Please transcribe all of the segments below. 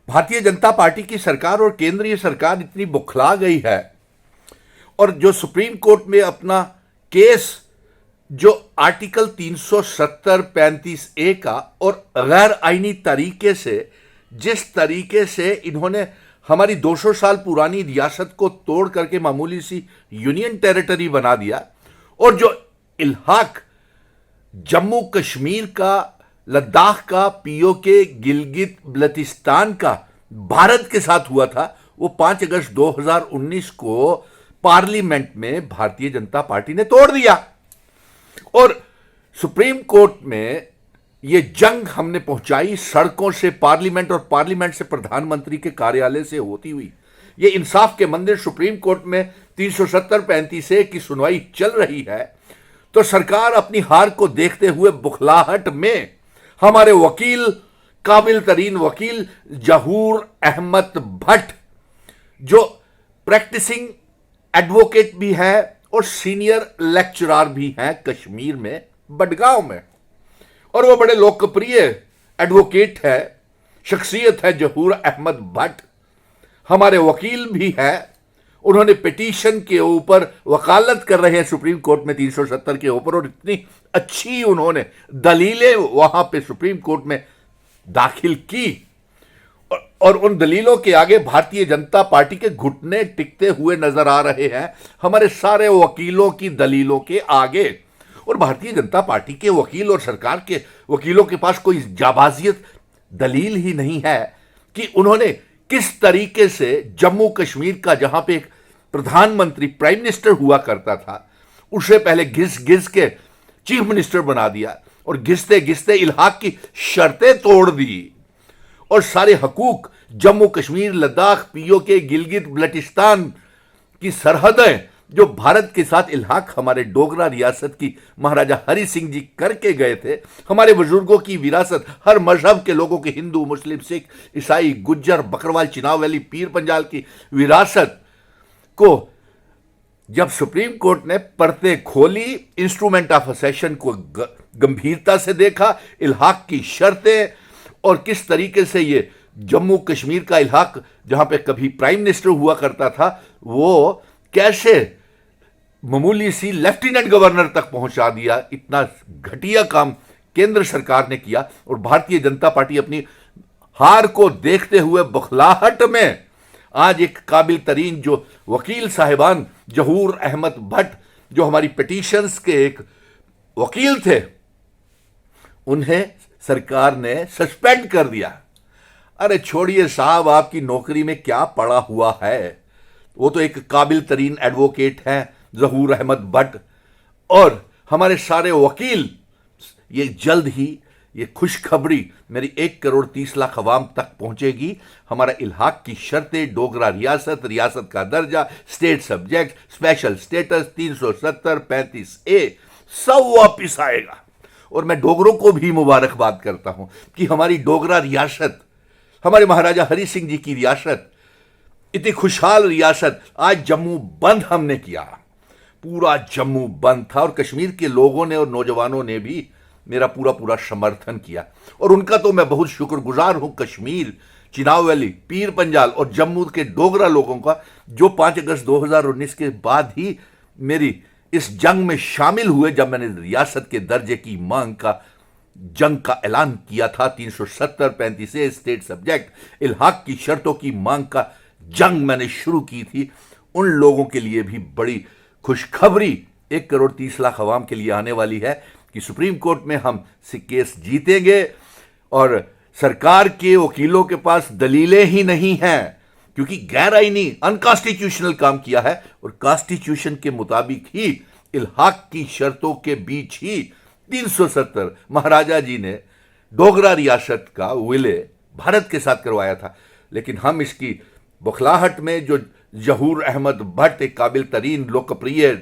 Bharatiya Janata party की सरकार और केंद्रीय सरकार इतनी बौखला गई है और जो सुप्रीम कोर्ट में अपना केस जो आर्टिकल 370 35A का और गैर आईनी तरीके से जिस तरीके से इन्होंने हमारी 200 साल पुरानी रियासत को तोड़ करके मामूली सी यूनियन टेरिटरी बना दिया और जो इल्हाक जम्मू कश्मीर का, लद्दाख का, पीओके, गिलगित बल्तिस्तान का भारत के साथ हुआ था, वो 5 अगस्त 2019 को पार्लियामेंट में भारतीय जनता पार्टी ने तोड़ दिया। और सुप्रीम कोर्ट में ये जंग हमने पहुंचाई सड़कों से पार्लियामेंट और पार्लियामेंट से प्रधानमंत्री के कार्यालय से होती हुई। ये इंसाफ के मंदिर सुप्रीम कोर्ट में 370 35A की सुनवाई चल रही है, तो सरकार अपनी हार को देखते हुए बुखलाहट में हमारे वकील, काबिल तरीन वकील जहूर अहमद भट्ट, जो प्रैक्टिसिंग एडवोकेट भी है और सीनियर लेक्चरर भी हैं कश्मीर में, बडगांव में, और वो बड़े लोकप्रिय एडवोकेट है, शख्सियत है जहूर अहमद भट्ट, हमारे वकील भी है। उन्होंने पिटीशन के ऊपर वकालत कर रहे हैं सुप्रीम कोर्ट में 370 के ऊपर, और इतनी अच्छी उन्होंने दलीलें वहां पे सुप्रीम कोर्ट में दाखिल की और उन दलीलों के आगे भारतीय जनता पार्टी के घुटने टिकते हुए नजर आ रहे हैं, हमारे सारे वकीलों की दलीलों के आगे। और भारतीय जनता पार्टी के वकील और सरकार के वकीलों के पास कोई जाबाजियत दलील ही नहीं है कि उन्होंने किस तरीके से जम्मू कश्मीर का, जहां पे एक प्रधानमंत्री प्राइम मिनिस्टर हुआ करता था, उसे पहले घिस घिस के चीफ मिनिस्टर बना दिया और घिसते घिसते इल्हाक की शर्तें तोड़ दी और सारे हकूक जम्मू कश्मीर, लद्दाख, पीओके, गिलगित बल्तिस्तान की सरहदें जो भारत के साथ इल्हाक हमारे डोगरा रियासत की महाराजा हरि सिंह जी करके गए थे, हमारे बुजुर्गों की विरासत, हर मजहब के लोगों की, हिंदू, मुस्लिम, सिख, ईसाई, गुज्जर, बकरवाल, चिनाव वैली, पीर पंजाल की विरासत को जब सुप्रीम कोर्ट ने परतें खोली, इंस्ट्रूमेंट ऑफ असेशन को गंभीरता से देखा, इल्हाक की शर्तें और किस तरीके से ये जम्मू कश्मीर का इल्हाक जहां पे कभी प्राइम मिनिस्टर हुआ करता था, वो कैसे मामूली सी लेफ्टिनेंट गवर्नर तक पहुंचा दिया। इतना घटिया काम केंद्र सरकार ने किया और भारतीय जनता पार्टी अपनी हार को देखते हुए बौखलाहट में आज एक काबिल तरीन जो वकील साहिबान जहूर अहमद भट्ट, जो हमारी पिटीशंस के एक वकील थे, उन्हें सरकार ने सस्पेंड कर दिया। अरे छोड़िए साहब, आपकी नौकरी में क्या पड़ा हुआ है? वो तो एक काबिल तरीन एडवोकेट हैं जहूर अहमद भट्ट, और हमारे सारे वकील। ये जल्द ही ये खुशखबरी मेरी 1 करोड़ 30 लाख अवाम तक पहुंचेगी। हमारा इल्हाक की शर्तें, डोगरा रियासत, रियासत का दर्जा, state subject, special status, 370 35A सब वापिस आएगा। और मैं डोगरों को भी मुबारकबाद करता हूं कि हमारी डोगरा रियासत, हमारे महाराजा हरि सिंह जी की रियासत, इतनी खुशहाल रियासत, आज जम्मू बंद हमने किया, पूरा जम्मू बंद था और कश्मीर के लोगों ने और नौजवानों ने भी मेरा पूरा पूरा समर्थन किया और उनका तो मैं बहुत शुक्रगुजार हूं। कश्मीर, चिनाव वैली, पीर पंजाल और जम्मू के डोगरा लोगों का, जो 5 अगस्त 2019 के बाद ही मेरी इस जंग में शामिल हुए, जब मैंने रियासत के दर्जे की मांग का जंग का ऐलान किया था, 370 35A स्टेट सब्जेक्ट, इल्हाक की शर्तों की मांग का जंग मैंने शुरू की थी। उन लोगों के लिए भी बड़ी खुशखबरी 1 करोड़ 30 लाख अवाम के लिए आने वाली है कि सुप्रीम कोर्ट में हम केस जीतेंगे और सरकार के वकीलों के पास दलीलें ही नहीं हैं, क्योंकि गैर आईनी अनकॉन्स्टिट्यूशनल काम किया है और कॉन्स्टिट्यूशन के मुताबिक ही इल्हाक की शर्तों के बीच ही 370 महाराजा जी ने डोगरा रियासत का विलय भारत के साथ करवाया था। लेकिन हम इसकी बौखलाहट में, जो जहूर अहमद भट्ट एक काबिल तरीन, लोकप्रिय,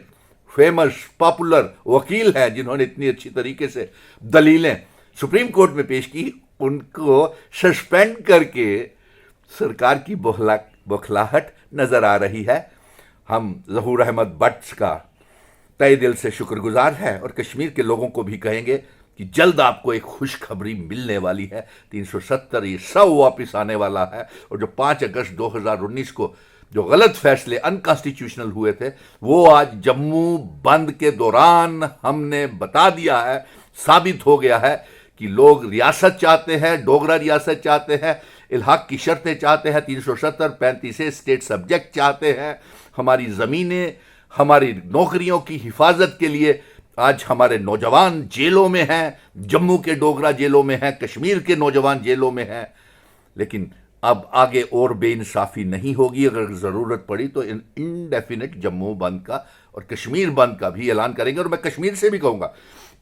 फेमस, पॉपुलर वकील हैं, जिन्होंने इतनी अच्छी तरीके से दलीलें सुप्रीम कोर्ट में पेश की, उनको सस्पेंड करके सरकार की बौखलाहट नजर आ रही है। हम जहूर अहमद भट्ट का तहे दिल से शुक्रगुजार हैं और कश्मीर के लोगों को भी कहेंगे कि जल्द आपको एक खुशखबरी मिलने वाली है। 370 ये सब वापस आने वाला है, और जो 5 अगस्त 2019 को जो गलत फैसले अनकॉन्स्टिट्यूशनल हुए थे, वो आज जम्मू बंद के दौरान हमने बता दिया है, साबित हो गया है कि लोग रियासत चाहते हैं, डोगरा रियासत चाहते हैं, इल्हाक की शर्तें चाहते हैं, 370 35 स्टेट सब्जेक्ट चाहते हैं, हमारी ज़मीनें, हमारी नौकरियों की हिफाजत के लिए आज हमारे नौजवान जेलों में हैं, जम्मू के डोगरा जेलों में हैं, कश्मीर के नौजवान जेलों में हैं। लेकिन अब आगे और बेइंसाफ़ी नहीं होगी। अगर ज़रूरत पड़ी तो इनडेफिनेट जम्मू बंद का और कश्मीर बंद का भी ऐलान करेंगे। और मैं कश्मीर से भी कहूँगा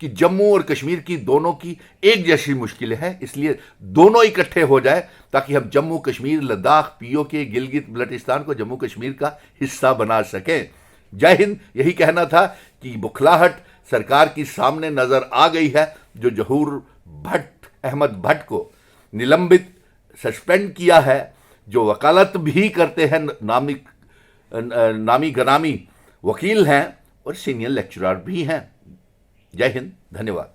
कि जम्मू और कश्मीर की दोनों की एक जैसी मुश्किलें हैं, इसलिए दोनों इकट्ठे हो जाए ताकि हम जम्मू कश्मीर, लद्दाख, पीओके, गिलगित बल्टिस्तान को जम्मू कश्मीर का हिस्सा बना सकें। जय हिंद। यही कहना था कि बुखलाहट सरकार की सामने नज़र आ गई है। जो जहूर भट्ट, अहमद भट्ट को निलंबित, सस्पेंड किया है, जो वकालत भी करते हैं, नामी गनामी वकील हैं और सीनियर लेक्चरर भी हैं। जय हिंद, धन्यवाद।